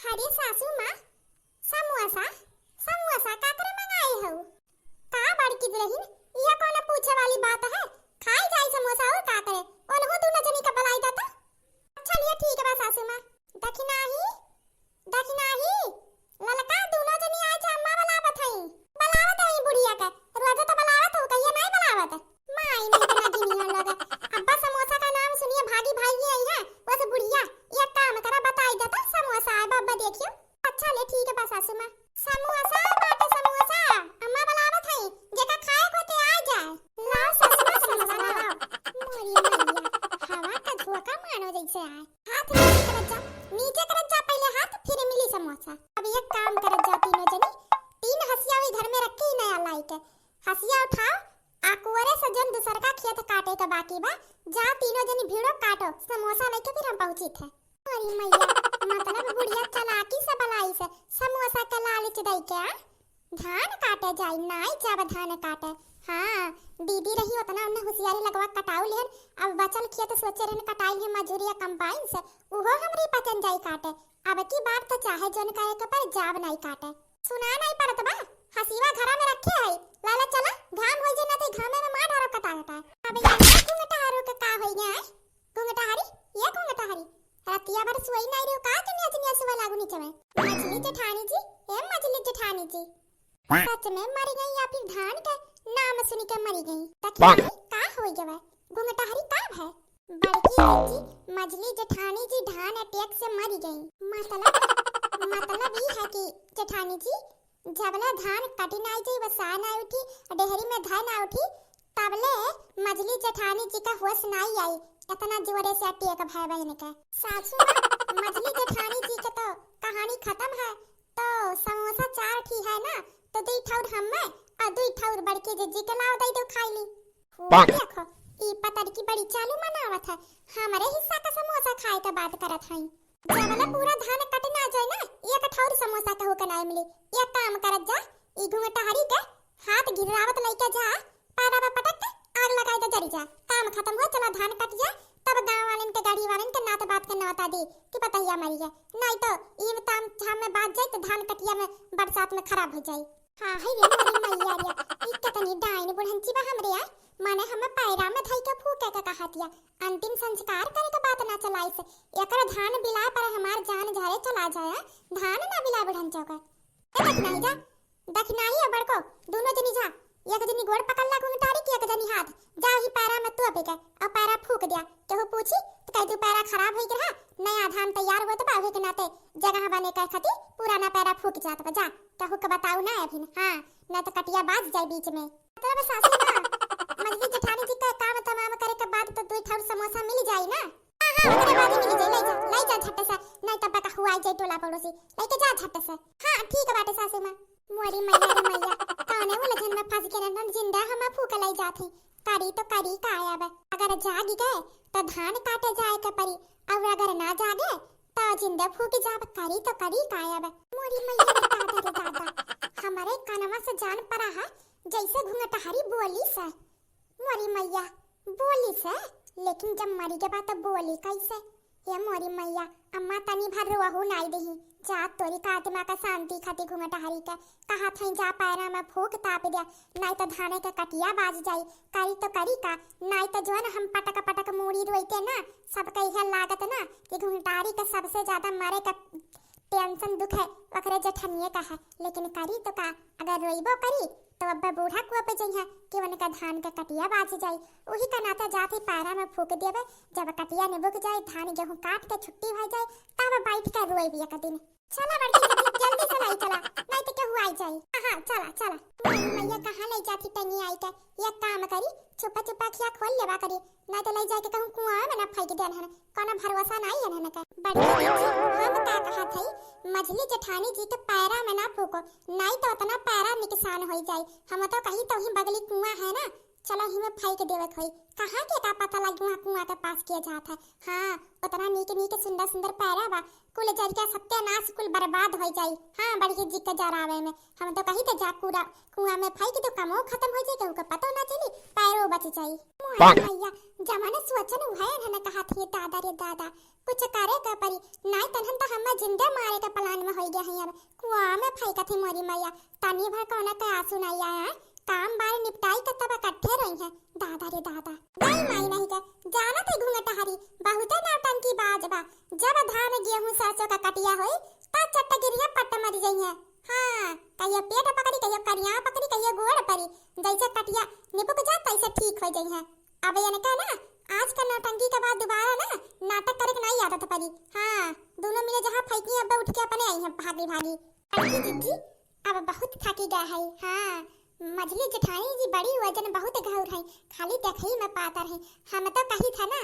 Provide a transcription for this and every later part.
अरे सासू माँ, समोसा समोसा का करे मंगाई हो? का बड़की दुल्हन, यह कौन पूछे वाली बात है? खाई जाई समोसा और का करे? ओनहु दोनों जनी का बलाई देता। चलिए ठीक है बा सासू माँ। दक्षिणा ही ललका दोनों जनी आज अम्मा बलावत हई बुढ़िया का। रोज तो बलावत हो, कहिए नहीं बलावत। माई नहीं तो ना गिनी लगा। अब्बा समोसा का नाम सुनिए भागी भागी आई है। बस बुढ़िया ये काम करा बताई देता समोसा है बाबा देखियो। अच्छा ले ठीक है बा सासू माँ। समोसा बाटे समोसा अम्मा बलावत हई, जेका खाए को ते आ जाए। लाओ सासू माँ समोसा लाओ। मोरी मैया हवा का झोंका मानो जैसे आए। हाथ नीचे करत जा पहले हाथ, फिर मिली समोसा। अब एक काम करत जा तीनों जनी, तीन हसिया हुई घर में रखी ही नया लाई के। हसिया उठाओ आकुरे सजन दूसर का खेत काटे का बाकी बा। जा तीनों जनी भीड़ो काटो, समोसा लेके फिर हम पहुंची थे। अरे मैया मतलब बुढ़िया चलाकी से बलाई से समोसा का लालच दई के धान काटे जाई नाई जाब धान काटे। हां दीदी रही उतना उन्हें होशियारी लगवा कटाऊ लेन। अब बचल खेत सोचे रहन कटाई है मजूरिया कंबाइन से, उहो हमरी पचन जाई काटे। अब की बात तो चाहे जन करे के पर जाब नहीं काटे। सुना नहीं पड़त बा, हसीवा घरा में रखे है। लाला चला घाम होई जे ना ते घामे में मार डारो कटा कटा। अब ये घुंगटा हारो के का होई गया? घुंगटा हारी ये घुंगटा हारी रातिया भर सोई नहीं रे का दुनिया दुनिया सुबह लागू नीचे में। मछली जेठानी जी, ए मछली जेठानी जी सच में मर गई या फिर धान के नाम सुन के मर गई? तकिया का होई गवा? घुंगटा हारी का है? बड़की जी मछली जेठानी जी धान अटैक से मर गई। मतलब ये है कि जेठानी जी जबले धान कटी नहीं जी बसा ना उठी डेहरी में धान ना उठी तबले मछली जेठानी जी का होश नहीं आई। इतना जोरे से अटैक भाई बहन का। सासू मछली जेठानी जी के तो कहानी खत्म है। तो समोसा चार ठी है ना, तो दुई ठौर हम्मे और दुई ठौर बड़की जीजी के लाओ दई दो खाई ली। देखो ई पतर की बड़ी चालू मनावत है। हमारे हिस्सा का समोसा खाए के बात करत हई। जबले पूरा धान कट ना जाए ना एक ठौर समोसा का होके ना मिली। एक काम करत जा, ई घुंघटा हरी के हाथ गिरावत लइके जा, पैरा में पटक के आग लगाई दे जरी जा। काम खत्म हो चला धान कट जा, तब गांव वालन के गाड़ी वालन के नात बात के नवता दी कि पतैया मरी है। नहीं तो ई ताम झाम में बात जाए तो धान कटिया में बरसात में खराब हो जाए। हां है रे मोरी मैया रे ई कितनी डाइन बुढ़ंची बा हमरे आ। माने हम पैरा में धई के फूके के कहतिया अंतिम संस्कार करे के बात ना चलाई से एकर धान बिला पर हमार जान झारे चला जाए। धान ना बिला बुढ़ंचो का ए दखना ही बड़को दोनों जनी जा। एक जनी गोड़ पकड़ ला घुंघटारी की, एक जनी हाथ जा ही पैरा में तू पे के और पैरा फूक दिया। केहू पूछी तो कह तू पैरा खराब होई रहा, नया धान तैयार होत बा के नाते जगह बने के खाती पुराना पैरा फूक जात बा। जा केहू के बताऊ ना अभी। हां ना तो कटिया बाज जाए बीच में। मतलब सासू ना मछली जेठानी जी का काम तमाम करे के बाद तो दुई ठौर समोसा मिल जाई ना। हां ओकरे बाद मिल जाई। ले जा झट से, नहीं तब का हुआ जाए टोला पड़ोसी लेके जा झट से। हां ठीक है बाटे सासू मां। मोरी मैया रे मैया काने उलझन में फंस के न जिंदा हम फूक लाई जाती। करी तो करी का आया। अगर जागी गए तो धान काटे जाए के परी, और अगर ना जागे तो जिंदा फूक जाब। करी तो करी का आया। मोरी मैया रे दादा हमारे कानवा से जान पड़ा है जैसे घुंघटारी बोली से। मोरी मैया बोली से, लेकिन जब मरी के बाद तो बोली कैसे? ये मोरी मैया अम्मा तनी भर रोहू नाई दही जा तोरी का आत्मा का शांति खाती घुंघटारी के कहा थई जा पैरा में फूक ताप दिया। नहीं तो धाने के कटिया बाज जाई। करी तो करी का, नहीं तो जो हम पटक पटक मूड़ी रोइते ना सबके यह लागत ना कि घुंघटारी का सबसे ज्यादा मारे का टेंशन दुख है ओकरे जेठनिए का है। लेकिन करी तो का, अगर रोइबो करी तो अब बूढ़ा कुआ पे जइहा कि उनका धान का कटिया बाज जाई। वही का नाता जाते पैरा में फूक देबे। जब कटिया ने बुक जाए धान गेहूं काट के छुट्टी हो जाए तब बैठ के रोई भी एक दिन। चला बड़की जल्दी चलाई चला, नहीं तो केहू आई जाई। हां चला चला। मैया कहां ले जाती टंगी आई के? एक काम करी छुपा छुपा खिया खोल लेवा करी, नहीं तो ले जाके कहूं कुआं में ना फेंक देन है। कोनो भरोसा नहीं है ना के। बड़ी हम का कहा थई मछली जेठानी जी के पैरा में ना फूको, नहीं तो उतना पैरा नुकसान हो जाए। हम तो कहीं तो ही बगली कुआं है ना चला ही में फाई के देवत होई। कहां के का पता लग वहां कुआं के पास किया जात है। हां उतना नीके नीके सुंदर सुंदर पैरा बा कुल जर के सत्यानाश कुल बर्बाद हो जाई। हां बड़ी जी के जरावे में हम तो कही त जा पूरा कुआं में फाई के तो कमो खत्म हो जाई कहू का पता ना चली पैरो बच जाई। भैया जमाने सोचन है न कहा थी दादा रे दादा कुछ करे का परी नाय तनहन त हम जिंदा मारे का प्लान में हो गया है। अब कुआं में फाई का थी मोरी मैया तनी भर कोना का आंसू नहीं आया काम बार निपटाई का तब इकट्ठे रही है। दादा रे दादा नहीं माई नहीं का जाना थे घूंघट हरी बहुत नौटंकी बाज बा जब धान गेहूं सरसों का कटिया होई ता चट्टा गिरिया पट्ट मर गई है। हां कहियो पेट पकड़ी कहियो करिया पकड़ी कहियो गोड़ परी जैसे कटिया निपक जा तैसे ठीक हो गई है। अब ये ना आज का नौटंकी के बाद दोबारा ना नाटक करे के नहीं आता था परी। हां दोनों मिले जहां फैकी अब उठ के अपने आई है भागी भागी अड़की जिज्जी अब बहुत थकी गया है। हां मछली जेठानी जी बड़ी वजन बहुत घाव है खाली देखई में पाता रहे हम तो कही था ना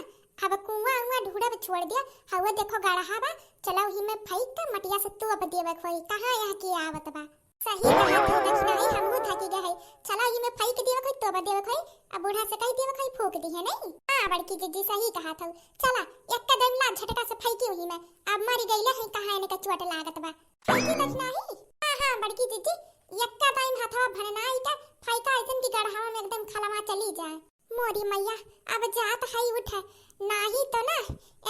अब कुआं उआं ढूंढब छोड़ दिया हवा देखो गड़हा बा चलो ही में फेंक के मटिया से तू अब देवे खोई कहां यहां की आवत बा सही कहा तू देखना ही हमहु थकी गए चलो ही में फेंक देवे खोई तो देवे खोई अब बूढ़ा से कही देवे खोई फूक दी है नहीं। हां बड़की जीजी सही कहा था चला एक कदम ला झटका से फेंकी हुई में अब मर गईला है कहां ने का चोट लागत बा फेंकी देखना ही। हां बड़की जीजी यक्का टाइम हथवा भरना ही का फाइका ऐसन की गढ़हावा में एकदम खलवा चली जाए। मोरी मैया अब जात हई उठ नाही तो ना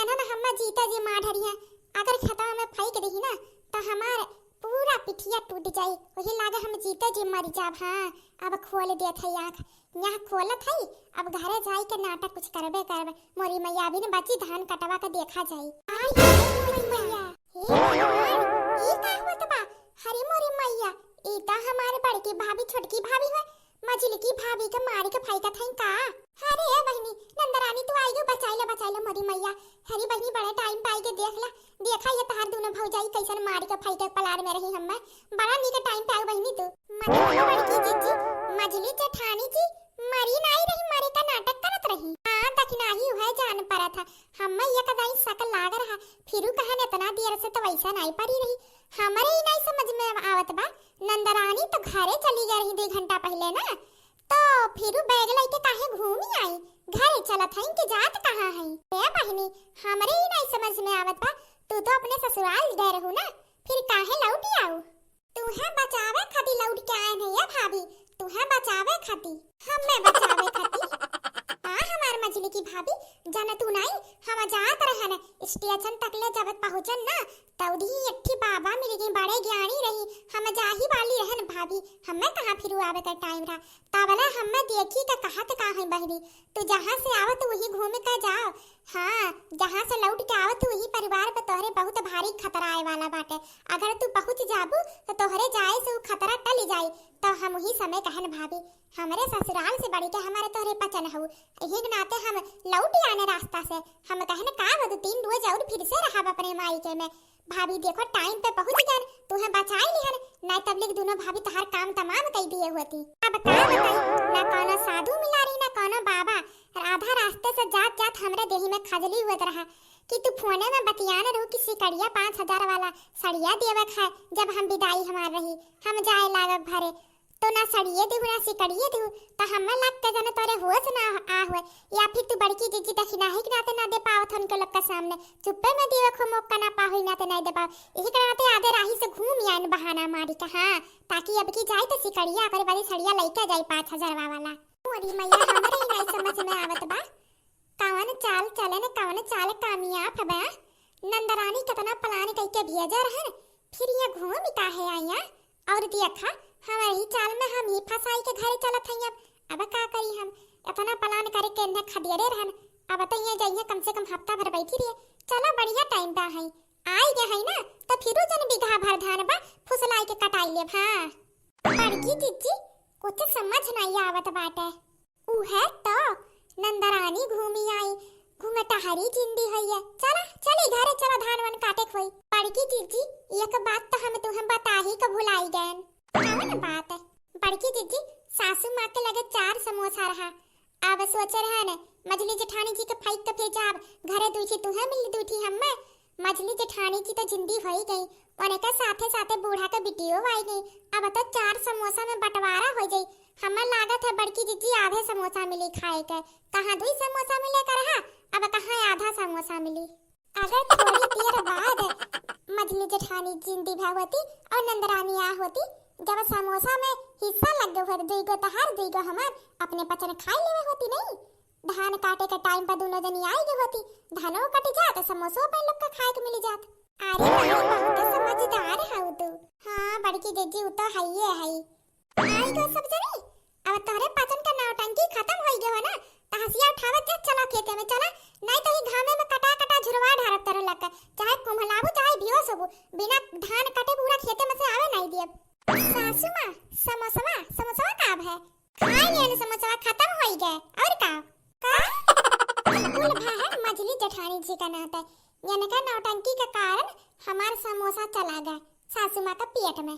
एना ना हम जीता जी मार ढरिया अगर खतवा में फाइक रही ना तो हमार पूरा पिठिया टूट जाई वही लागे हम जीते जी मर जाब। हां अब खोल देत है आंख यहां खोलत है अब घरे जाई के नाटक कुछ करबे करबे मोरी मैया अभी ने बची धान कटवा के देखा जाई। आई मोरी मैया हे ई का होत बा हरी मोरी मैया इता हमारे बड़की भाभी छोटकी भाभी है मझली की भाभी के मारी के फाई का थई का। अरे बहनी नंदरानी तू आई गो बचाई ले मोरी मैया हरी बहनी बड़ा टाइम पाई के देखा ये तार दोनों भौजाई कैसन मारी के फाई के पलार में रही हम बड़ा नी के टाइम पे आई बहनी तू मतलब बड़की जीजी मझली जेठानी जी मरी नहीं रही मरे का नाटक करत रही। हां दखना ही है जान पड़ा था हम ये कदाई सकल लाग रहा फिरू कहन इतना देर से तो वैसा नहीं पड़ी रही हमारे ही नहीं समझ में आवत बा नंदरानी तो घरे चली गई 2 घंटा पहले ना तो फिर बैग लेके काहे घूमी आई घरे चलत हई कि जात कहां है। ए बहनी हमरे ही नहीं समझ में आवत बा तू तो अपने ससुराल गए रहू ना फिर काहे लौटी आऊ तू है बचावे खाती लौट के आए नहीं है भाभी तू है बचावे खाती हमें बचावे खाती। हां हमार मछली की भाभी जाना तू नहीं हम जात रहन स्टेशन तक ले जब पहुंचन ना तौदी इट्ठी बाबा मिल गई बड़े ज्ञानी रही हम जाही वाली रहन भाभी हमें कहां फिरू आवे का टाइम रहा तबला हमें देखी का कहत का है बहनी तू जहां से आवत वही घूम के जाओ। हां जहां से लौट के आवत वही परिवार पे तोहरे बहुत भारी खतरा आए वाला बाटे अगर तू पहुंच जाबू तो तोहरे जाए से वो खतरा टल जाई तो हम ही समय कहन भाभी हमारे ससुराल से बड़ी के हमारे तोहरे पचन हो यही नाते हम लौट आने रास्ता से हम कहने का बद 3 रोज और फिर से रहा अपने माई के में भाभी देखो टाइम पे पहुंच गए तुम्हें बचाई लिहन नहीं तब लिख दोनों भाभी तोहर काम तमाम कई दिए होती। अब का बताई ना कोनो साधु मिला रही ना कोनो बाबा आधा रास्ते से जात जात हमरे देही में खजली हुआ रहा कि तू फोने में बतियाने रहू किसी कड़िया 5000 वाला सड़िया देवक है जब हम विदाई हमार रही हम जाए लागक भरे तो ना सड़िए दे ना सिकड़िए दे तो हमें लगता जने तोरे होश ना आ हुए या फिर तू बड़की जीजी दखिना ही नाते ना दे पावत उनके लोग के सामने चुप्पे में देवे खो मौका ना पाहुई नाते नहीं दे पाओ इसी के नाते आधे राही से घूम आइन बहाना मारी के। हां ताकि अब की जाए तो सिकड़िया करे वाली सड़िया लेके जाए 5000 वाला मोरी मैया हमरे ही नहीं समझ में आवत बा कौन चाल चले ने कौन चाल कामयाब बा नंदरानी कितना प्लान करके भेजा रहे फिर ये घूम काहे आया और देखा हमारी ही चाल में हम ही फसाई के घरे चलत हई अब का करी हम इतना प्लान करे के न खदियरे रहन अब तो ये जाइए कम से कम हफ्ता भर बैठी रही चलो बढ़िया टाइम बा है आई गए है ना तो फिरो जन बिघा भर धान बा फुसलाई के कटाई ले। हां बड़की जीजी कुछ समझ नहीं आवत बाटे ऊ है तो नंदरानी घूमी आई घूमटा हरी जिंदी है चला चली घरे चला धान वन काटे खोई। बड़की जीजी एक बात तो हम तुम्हें बता ही को भुलाई गए कौन बात है बड़की जीजी सासू माँ के लगे 4 समोसा रहा अब सोच रहा ने मझली जेठानी जी के फाइट के फिर जाब घरे दूठी तुम्हें मिल दूठी हमें मझली जेठानी जी तो जिंदी हो ही गई उन्हें के साथे साथे बूढ़ा के बिटियो आई गई अब तो 4 समोसा में बंटवारा हो गई हमें लागत है बड़की जीजी आधे समोसा मिली खाए के। कहाँ 2 समोसा मिले कर हा, अब कहाँ आधा समोसा मिली। अगर थोड़ी देर बाद मजली जेठानी जिंदी भगवती और नंदरानी आ होती, जब समोसा में हिस्सा लग गए होते, 2 गो तहार 2 गो हमार, अपने पचन खाई लेवे होती नहीं। धान काटे के टाइम पर दोनों जनी आई गई होती, धानो कट जात समोसो पे लोग का खाए के मिल जात। अरे बहुत समझदार है तू। हाँ बड़की जीजी उ तो हइए हई। आई गो सब जनी, अब तोहरे पचन का नौटंकी खत्म होई गयो ना, त हसिया उठावत जा, चला खेते में चला, नहीं तो ही घामे में कटा कटा झुरवा ढारत तरह लग, चाहे कुम्हलाबू चाहे बियोस होबू, बिना धान कटे पूरा खेते में से आवे नहीं दिए। सासू मां समोसा काब है, खाई लेने समोसा खत्म होई गए और का कुल है मजली जेठानी जी का नाता, यानी का नौटंकी के कारण हमार समोसा चला गया सासू मां का पेट में।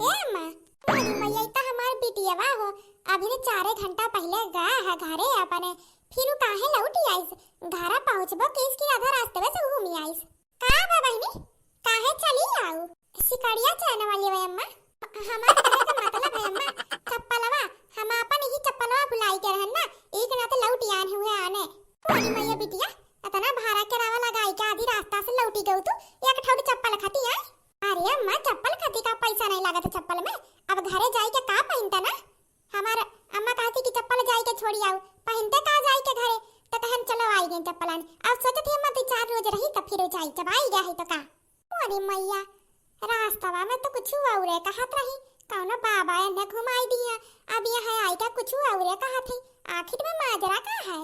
हे मां मोरी मैया तो हमार बिटियावा हो, अभी ने 4 घंटा पहले गया है घरे अपने, फिर काहे लौटी आइस, घरा पहुंचबो किस की आधा रास्ते में से घूमी आइस। का बा बहिनी काहे चली आऊ, सिकड़िया चलने वाली है अम्मा। हमार कहे का मतलब है अम्मा, चप्पलवा हम अपन ही चप्पलवा भुलाई के रहन ना, एक ना तो लौटी आन हुए आने। मोरी मैया बिटिया इतना भाड़ा किराया लगाई के आधी रास्ता से लौटी गऊ तू, एक ठौड़ी चप्पल खाती है। अरे अम्मा चप्पल खाती का पैसा नहीं लगा था चप्पल में, अब घरे जाई के का पहनता ना। हमार अम्मा कहती कि चप्पल जाई के छोड़ी आऊ, पहनते का जाई के घरे, तो कहन चलो आई गई चप्पलान। अब सोचत ही अम्मा 4 रोज रही तब फिर जाई, जब आई गया है तो का। मोरी मैया रास्तावा में तो कुछ और कहत रही, कौनो बाबा ने घुमाई दिया, अब यहाँ आई का कुछ और कहत है, आखिर में माजरा का है।